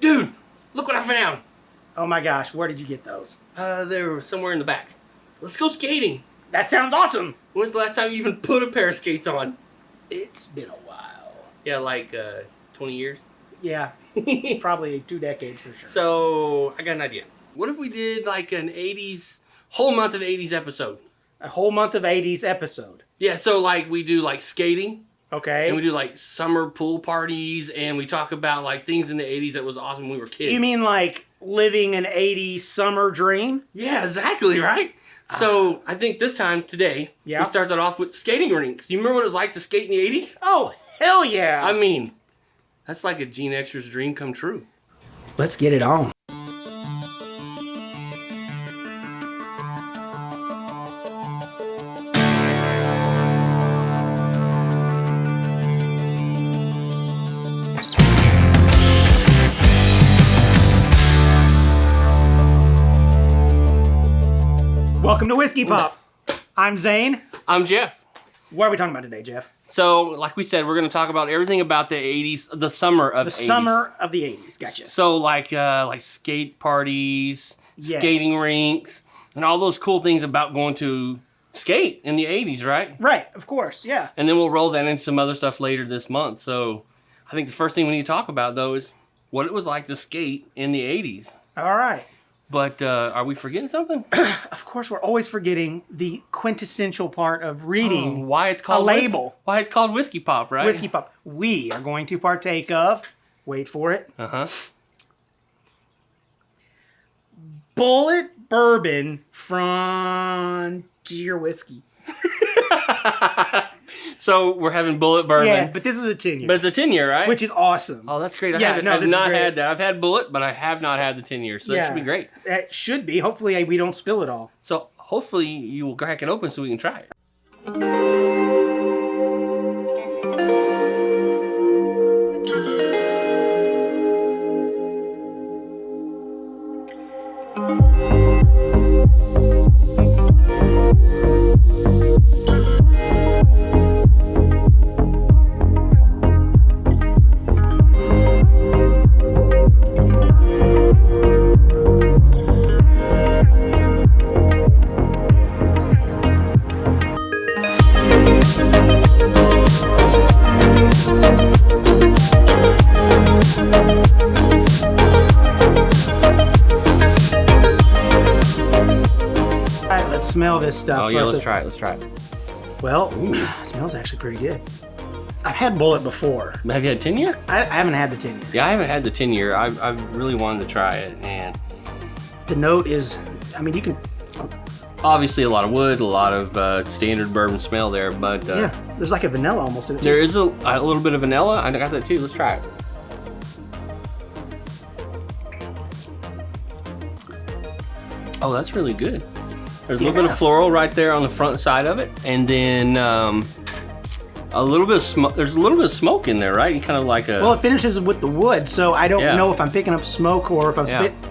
Dude, look what I found. Oh my gosh, where did you get those? They're somewhere in the back. Let's go skating. That sounds awesome. When's the last time you even put a pair of skates on? It's been a while. Yeah, like 20 years. Yeah, probably 2 decades for sure. So, I got an idea. What if we did like an 80s, whole month of 80s episode? A whole month of 80s episode. Yeah, so like we do like skating. Okay. And we do like summer pool parties, and we talk about like things in the 80s that was awesome when we were kids. You mean like living an 80s summer dream? Yeah, exactly, right? So I think this time, today, we started off with skating rinks. You remember what it was like to skate in the 80s? Oh, hell yeah. I mean, that's like a Gen Xer's dream come true. Let's get it on. Welcome to Whiskey Pop. I'm Zane. I'm Jeff. What are we talking about today, Jeff? So, like we said, we're going to talk about everything about the 80s, the summer of the 80s. The summer of the 80s, gotcha. So, like skate parties, skating rinks, and all those cool things about going to skate in the 80s, right? Right, of course, yeah. And then we'll roll that into some other stuff later this month. So, I think the first thing we need to talk about, though, is what it was like to skate in the 80s. All right. But are we forgetting something? Of course, we're always forgetting the quintessential part of reading why it's called a label. Why it's called Whiskey Pop, right? Whiskey Pop. We are going to partake of, wait for it, Bulleit Bourbon Frontier Whiskey. So we're having Bulleit Bourbon. Yeah, but this is a 10-year. But it's a 10-year, right? Which is awesome. Oh, that's great. I've not had that. I've had Bulleit, but I have not had the 10-year, so that should be great. It should be. Hopefully we don't spill it all. So hopefully you will crack it open so we can try it. Smell this stuff. Oh yeah, let's try it. Let's try it. Well, it smells actually pretty good. I've had Bulleit before. Have you had 10-year? I haven't had the 10-year. Yeah, I haven't had the 10-year. I really wanted to try it, and the note is, I mean, you can obviously a lot of wood, a lot of standard bourbon smell there, but yeah, there's like a vanilla almost in it. There is a little bit of vanilla. I got that too. Let's try it. Oh, that's really good. There's a little bit of floral right there on the front side of it, and then a little bit of smoke. There's a little bit of smoke in there, right? You kind of like a. Well, it finishes with the wood, so I don't know if I'm picking up smoke or if I'm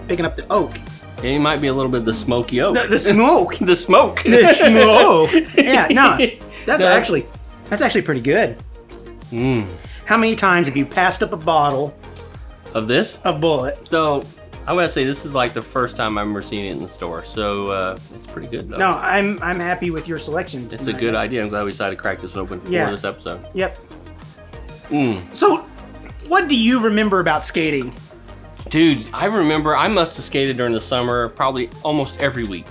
picking up the oak. Yeah, it might be a little bit of the smoky oak. The smoke. The smoke. The smoke. Yeah, no, that's actually pretty good. How many times have you passed up a bottle of this? Of Bulleit. So. I'm gonna say this is like the first time I've ever seen it in the store, so it's pretty good though. No, I'm happy with your selection. It's a good idea. I'm glad we decided to crack this one open for this episode. Yep. So, what do you remember about skating? Dude, I remember I must have skated during the summer probably almost every week.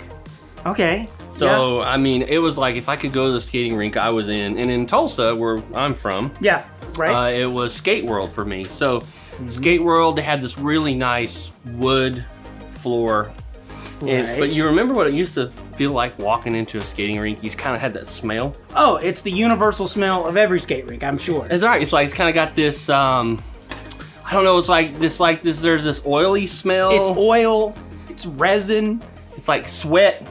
Okay. So, I mean, it was like if I could go to the skating rink I was in, and in Tulsa, where I'm from, right. It was Skate World for me. So. Skate World, they had this really nice wood floor. But you remember what it used to feel like walking into a skating rink? You kind of had that smell. Oh, it's the universal smell of every skate rink, I'm sure. It's right. It's like it's kind of got this. I don't know. It's like this. There's this oily smell. It's oil. It's resin. It's like sweat.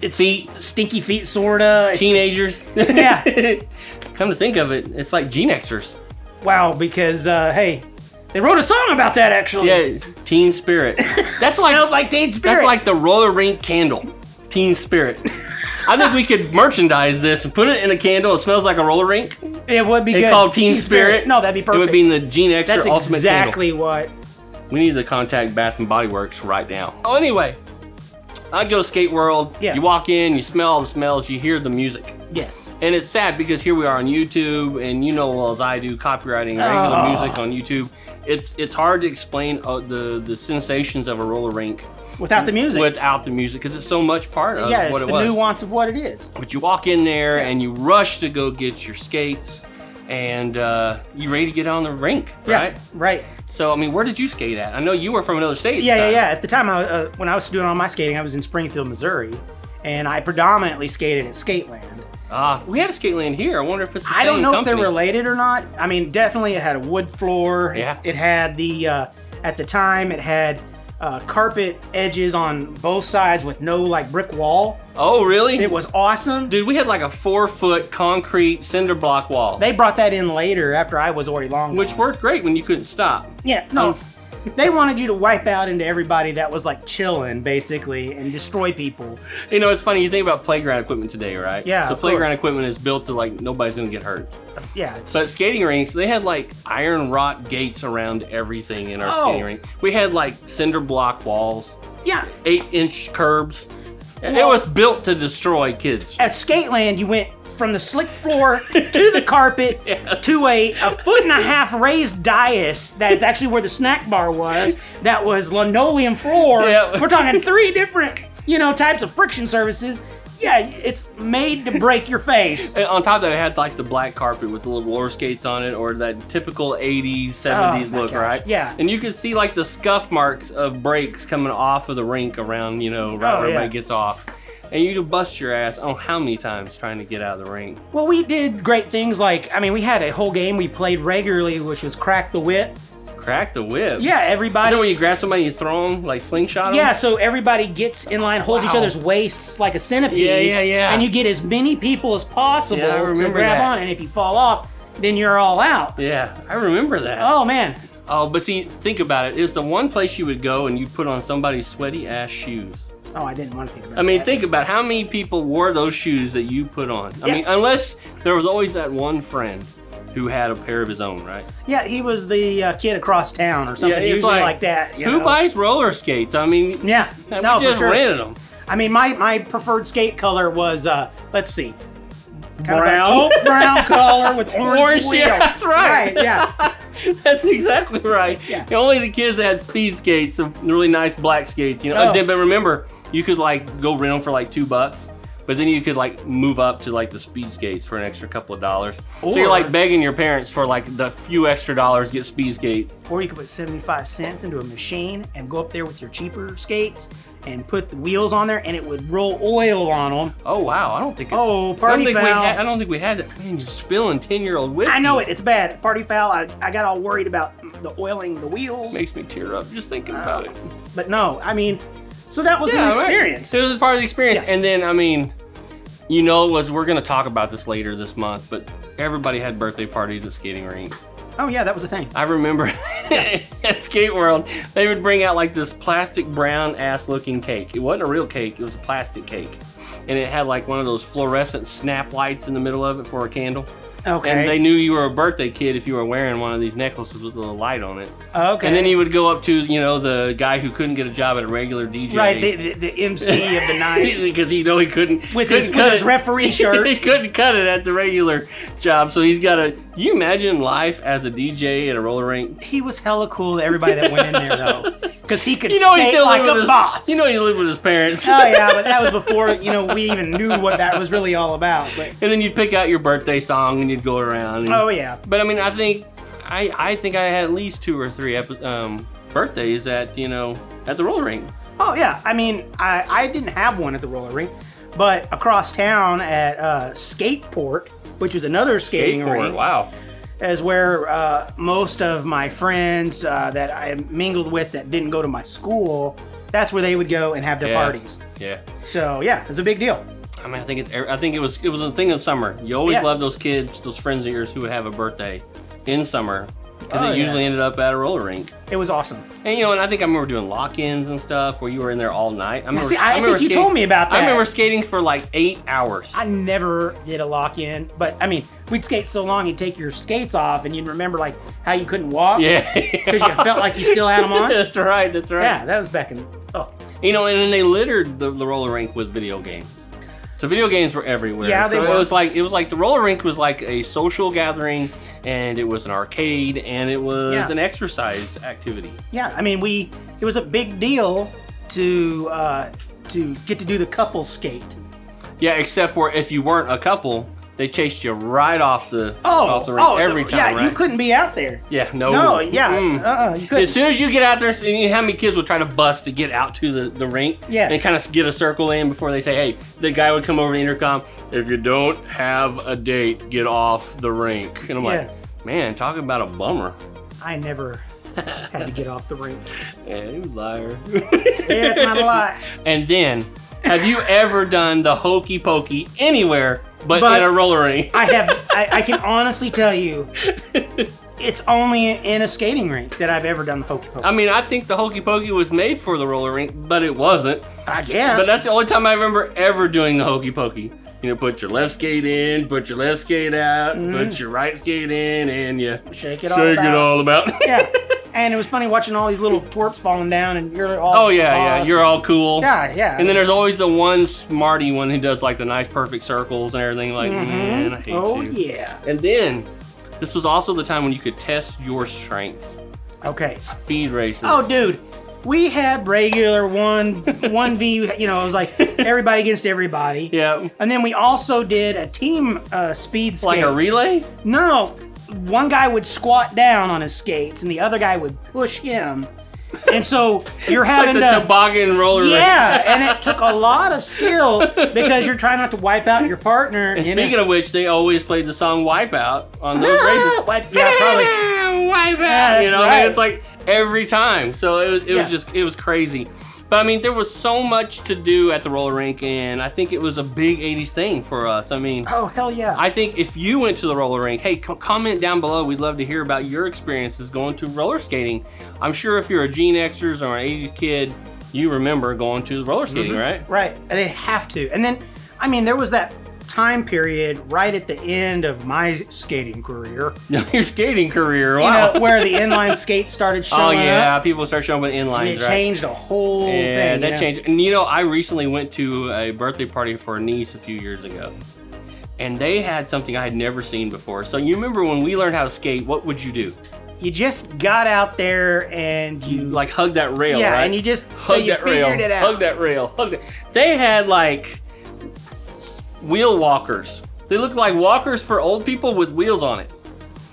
It's feet, stinky feet, sorta. Teenagers. Yeah. Come to think of it, it's like Gen Xers. Wow, because hey. They wrote a song about that, actually. Yeah, Teen Spirit. That's like smells like Teen Spirit. That's like the roller rink candle. Teen Spirit. I think we could merchandise this and put it in a candle. It smells like a roller rink. It would be good. It's called Teen Spirit. No, that'd be perfect. It would be in the Gen Xer Ultimate That's exactly what We need to contact Bath and Body Works right now. Oh, anyway, I'd go to Skate World. Yeah. You walk in, you smell all the smells, you hear the music. Yes. And it's sad because here we are on YouTube, and you know well as I do, copywriting regular music on YouTube. It's hard to explain the sensations of a roller rink without the music. Without the music, because it's so much part of what it was. Yeah, it's the nuance of what it is. But you walk in there and you rush to go get your skates, and you ready to get on the rink, right? Yeah, right. So, I mean, where did you skate at? I know you were from another state. Yeah. At the time, when I was doing all my skating, I was in Springfield, Missouri, and I predominantly skated at Skateland. We had a Skateland here. I wonder if it's the same I don't know company. if they're related or not. I mean, definitely it had a wood floor. Yeah. It had at the time, it had carpet edges on both sides with no like brick wall. Oh, really? It was awesome. Dude, we had like a 4-foot concrete cinder block wall. They brought that in later after I was already long Which gone. worked great when you couldn't stop. Yeah, no. They wanted you to wipe out into everybody that was like chilling, basically, and destroy people. You know, it's funny, you think about playground equipment today, right? Yeah, So of playground course. equipment is built to like, nobody's gonna get hurt. Yeah. But skating rinks, they had like iron wrought gates around everything in our skating rink. We had like cinder block walls, Yeah. 8-inch curbs. It Well- was built to destroy kids. At Skateland, you went from the slick floor to the carpet to a 1.5-foot raised dais that's actually where the snack bar was, that was linoleum floor. Yeah. We're talking 3 different, types of friction surfaces. Yeah, it's made to break your face. And on top of that, it had like the black carpet with the little roller skates on it, or that typical 80s, 70s my look, gosh, right? yeah. And you could see like the scuff marks of brakes coming off of the rink around, right where everybody gets off. And you'd bust your ass how many times trying to get out of the rink. Well, we did great things like, we had a whole game we played regularly, which was Crack the Whip. Crack the whip? Yeah, Is everybody. that where you grab somebody and you throw them, like slingshot them? Yeah, so everybody gets in line, holds each Wow. other's waists like a centipede. Yeah. And you get as many people as possible Yeah, I to remember grab that. on, and if you fall off, then you're all out. Yeah, I remember that. Oh, man. Oh, but see, think about it. It's the one place you would go and you put on somebody's sweaty ass shoes. Oh, I didn't want to think about I mean, that. think about how many people wore those shoes that you put on. I mean, unless there was always that one friend who had a pair of his own, right? Yeah, he was the kid across town or something, it's usually like that. Who buys roller skates? I mean, Yeah, we no, just for sure. rented them. I mean, my preferred skate color was, let's see. Kind Brown? of a taupe brown color with orange wheels. Yeah, that's right. Right, yeah. That's exactly right. Yeah. Only the kids that had speed skates, the really nice black skates, Oh. But remember, you could like go rent them for like $2, but then you could like move up to like the speed skates for an extra couple of dollars. So you're Or- like begging your parents for like the few extra dollars to get speed skates. Or you could put 75 cents into a machine and go up there with your cheaper skates and put the wheels on there, and it would roll oil on them. Oh wow, I don't think it's. Oh, party foul. I don't think we had that. Man, you're spilling 10-year-old whiskey. I know it. It's bad. Party foul. I got all worried about the oiling the wheels. Makes me tear up just thinking about it. But no, so that was an experience. Right. It was part of the experience. Yeah. And then, we're going to talk about this later this month, but everybody had birthday parties at skating rinks. Oh yeah, that was a thing. I remember at Skate World, they would bring out like this plastic brown ass looking cake. It wasn't a real cake, it was a plastic cake. And it had like one of those fluorescent snap lights in the middle of it for a candle. Okay. And they knew you were a birthday kid if you were wearing one of these necklaces with a little light on it. Okay. And then you would go up to, the guy who couldn't get a job at a regular DJ. Right, the MC of the night. Because he couldn't With couldn't his cut it. referee shirt. He couldn't cut it at the regular job, so he's got to. You imagine life as a DJ at a roller rink? He was hella cool to everybody that went in there though, because he could He skate still like lived with a his boss. He lived with his parents. Oh yeah, but that was before we even knew what that was really all about. But And then you'd pick out your birthday song and you'd go around. oh yeah, But I mean, I think I had at least 2 or 3 birthdays at at the roller rink. oh yeah. I didn't have one at the roller rink, but across town at Skateport, which was another skating Skateboard, rink, wow. is where most of my friends that I mingled with that didn't go to my school. That's where they would go and have their parties. Yeah. So yeah, it was a big deal. I mean, I think it was a thing of summer. You always Yeah. love those kids, those friends of yours who would have a birthday in summer, because Oh, it yeah. usually ended up at a roller rink. It was awesome. And and I think I remember doing lock-ins and stuff where you were in there all night. I think you told me about that. I remember skating for like 8 hours. I never did a lock-in, but we'd skate so long, you'd take your skates off, and you'd remember like how you couldn't walk. Yeah. Because you felt like you still had them on. That's right. That's right. Yeah, that was back in. Oh. You know, and then they littered the roller rink with video games. So video games were everywhere. Yeah, they so were. It was like the roller rink was like a social gathering, and it was an arcade, and it was an exercise activity. Yeah, I mean, it was a big deal to get to do the couple skate. Yeah, except for if you weren't a couple, they chased you right off the rink every time. Yeah, right? you couldn't be out there. Yeah, no. No, yeah, you couldn't. As soon as you get out there, and how many kids would try to bust to get out to the rink and kind of get a circle in before they say, hey, the guy would come over the intercom, if you don't have a date, get off the rink. And I'm like, man, talking about a bummer. I never had to get off the rink. Yeah, you liar. Yeah, it's not a lie. And then, have you ever done the Hokey-Pokey anywhere but in a roller rink? I have. I can honestly tell you, it's only in a skating rink that I've ever done the Hokey-Pokey. I mean, I think the Hokey-Pokey was made for the roller rink, but it wasn't. I guess. But that's the only time I remember ever doing the Hokey-Pokey. You know, put your left skate in, put your left skate out, put your right skate in, and you shake it all about. Yeah. And it was funny watching all these little twerps falling down, and you're all you're all cool. Yeah. And then there's always the one smarty one who does like the nice perfect circles and everything. Like, man, I hate you. Oh yeah. And then this was also the time when you could test your strength. Okay. Speed races. Oh, dude. We had regular 1v, you know, it was like everybody against everybody. Yeah. And then we also did a team speed skate. Like a relay? No. One guy would squat down on his skates and the other guy would push him. And so you're having like the toboggan roller. Yeah, and it took a lot of skill because you're trying not to wipe out your partner. And speaking of which, they always played the song Wipeout on those races. Yeah, probably. Wipeout. Yeah, you know, right. I mean, it's like every time. So it was crazy. But I mean, there was so much to do at the roller rink, and I think it was a big 80s thing for us. I mean, oh, hell yeah. I think if you went to the roller rink, hey, comment down below. We'd love to hear about your experiences going to roller skating. I'm sure if you're a Gen Xers or an 80s kid, you remember going to roller skating, right? Right. And they have to. And then, I mean, there was that time period right at the end of my skating career. Your skating career, wow. You know, where the inline skates started showing up. People start showing up with inlines, and it changed the whole thing. Yeah, that changed. And you know, I recently went to a birthday party for a niece a few years ago. And they had something I had never seen before. So you remember when we learned how to skate, what would you do? You just got out there and you... Like hug that rail, yeah, right? And you just... Hug that rail. It out. Hug that rail. Hug that. They had like... wheel walkers. They looked like walkers for old people with wheels on it.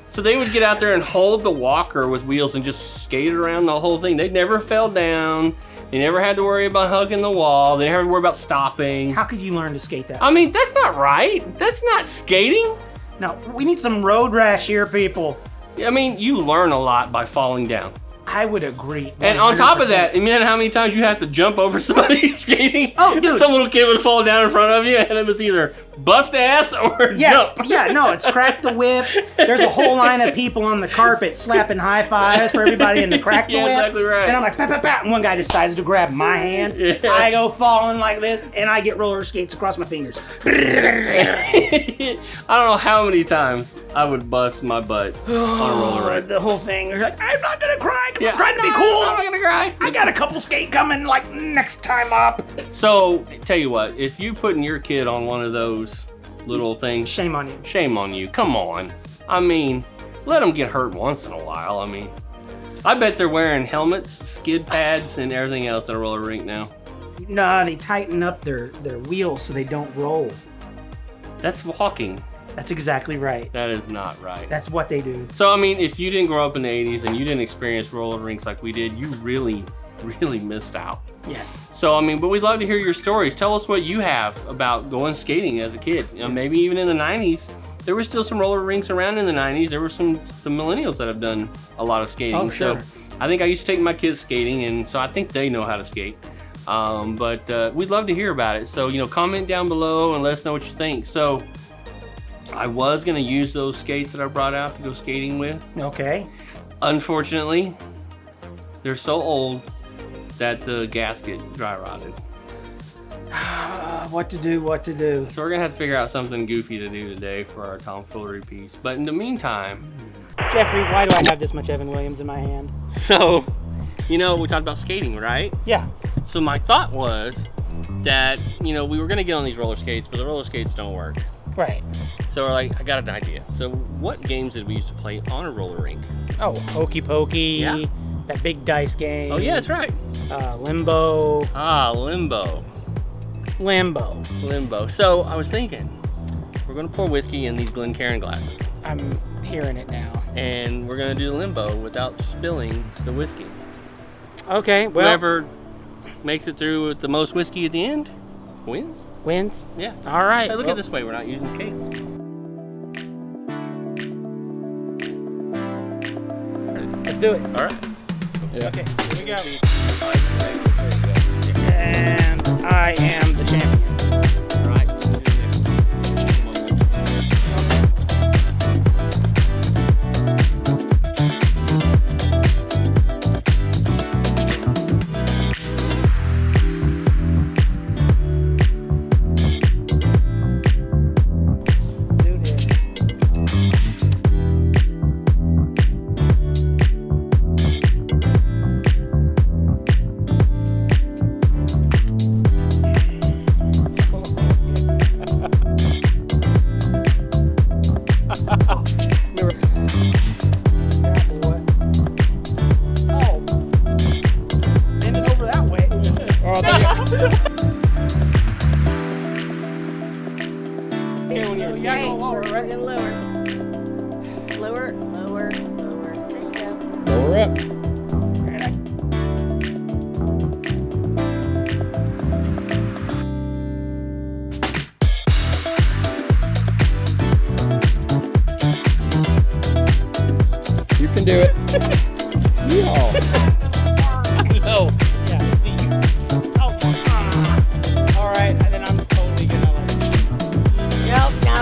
So they would get out there and hold the walker with wheels and just skate around the whole thing. They never fell down. They never had to worry about hugging the wall. They never had to worry about stopping. How could you learn to skate that? I mean, that's not right. That's not skating. No, we need some road rash here, people. I mean, you learn a lot by falling down. I would agree. 100%. And on top of that, imagine how many times you have to jump over somebody skating. Oh, dude. Some little kid would fall down in front of you, and it was either bust ass or jump. Yeah, no, it's crack the whip. There's a whole line of people on the carpet slapping high fives for everybody in the crack the whip. Exactly right. And I'm like, pat, pat, pat, and one guy decides to grab my hand. Yeah. I go falling like this, and I get roller skates across my fingers. I don't know how many times I would bust my butt on a roller rink. The whole thing. You're like, I'm not gonna cry. I'm Yeah. trying to be cool. I'm not gonna cry. I got a couple skate coming like next time up. So, tell you what, if you putting your kid on one of those little things, Shame on you. shame on you. Come on. I mean, let them get hurt once in a while. I mean, I bet they're wearing helmets, skid pads, and everything else at a roller rink now. Nah, they tighten up their wheels so they don't roll. That's walking. That's exactly right. That is not right. That's what they do. So, I mean, if you didn't grow up in the 80s and you didn't experience roller rinks like we did, you really, really missed out. Yes. So, I mean, but we'd love to hear your stories. Tell us what you have about going skating as a kid. You know, maybe even in the 90s. There were still some roller rinks around in the 90s. There were some millennials that have done a lot of skating. Oh, sure. So I think I used to take my kids skating, and so I think they know how to skate. But we'd love to hear about it. So, you know, comment down below and let us know what you think. So I was going to use those skates that I brought out to go skating with. Okay. Unfortunately, they're so old that the gasket dry rotted. What to do? So we're gonna have to figure out something goofy to do today for our tomfoolery piece. But in the meantime, Jeffrey, why do I have this much Evan Williams in my hand? so, we talked about skating, right? Yeah. So my thought was that, we were gonna get on these roller skates, but the roller skates don't work. Right. So we're like, I got an idea. So what games did we used to play on a roller rink? Oh, Hokey-Pokey. Yeah. That big dice game. Oh yeah, that's right. Limbo. Limbo. Limbo. So I was thinking, we're gonna pour whiskey in these Glencairn glasses. I'm hearing it now. And we're gonna do limbo without spilling the whiskey. Okay, well. Whoever makes it through with the most whiskey at the end wins. Wins? Yeah. All right. Hey, look at this way, we're not using skates. Let's do it. All right. Yeah. Okay, here we go. And I am the champion. All right. Let's do Lower. There you go. Lower up. You can do it. Yeehaw. No. Yeah, see you. Oh, all right, and then I'm totally gonna like. No.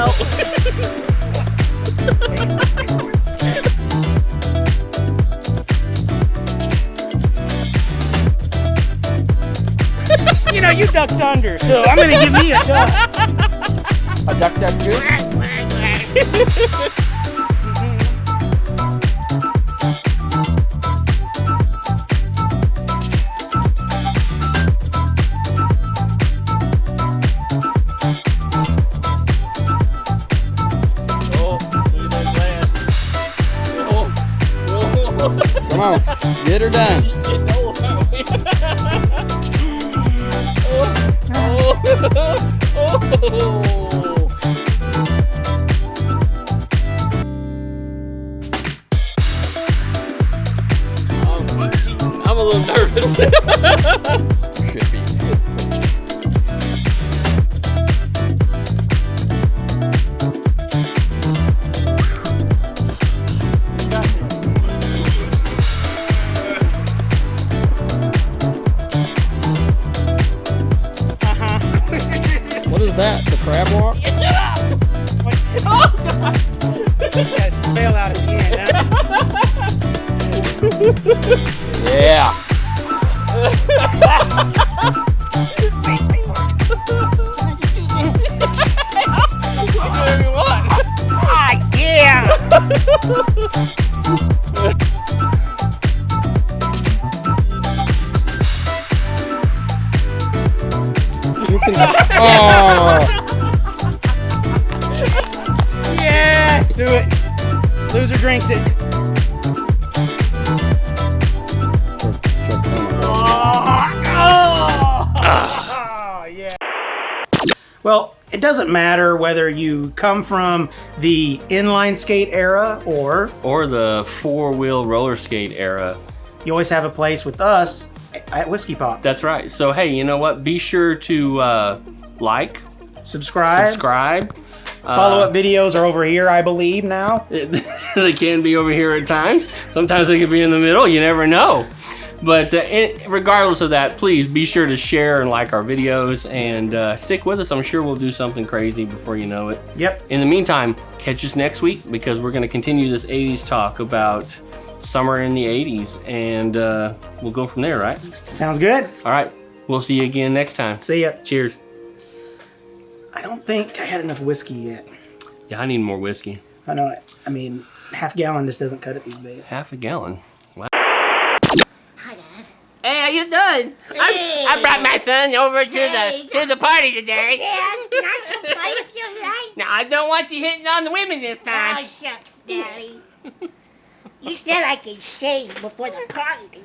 You ducked under, so I'm gonna give me a duck. A duck goose. Come on, get her done. I'm a little nervous. Should be. What is that? The crab walk? Oh God! Yeah, fail out at the end. Huh? Yeah. Ah, yeah! You can. Oh. Yes! Do it. Loser drinks it. Oh, yeah. Well, it doesn't matter whether you come from the inline skate era or Or the four-wheel roller skate era. you always have a place with us at Whiskey Pop. That's right. So hey, you know what? Be sure to like, Subscribe. Follow-up videos are over here, I believe, now. They can be over here at times. Sometimes they can be in the middle. You never know. But regardless of that, please be sure to share and like our videos and stick with us. I'm sure we'll do something crazy before you know it. Yep. In the meantime, catch us next week because we're going to continue this 80s talk about summer in the 80s. And we'll go from there, right? Sounds good. All right. We'll see you again next time. See ya. Cheers. I don't think I had enough whiskey yet. Yeah, I need more whiskey. I know. I mean, half gallon just doesn't cut it these days. Half a gallon. Wow. Hi, Dad. Hey, how you doing? I brought my son over to the party today. Dad, can I come play if you like? Now, I don't want you hitting on the women this Oh, time. shucks, Daddy. You said I could shave before the party.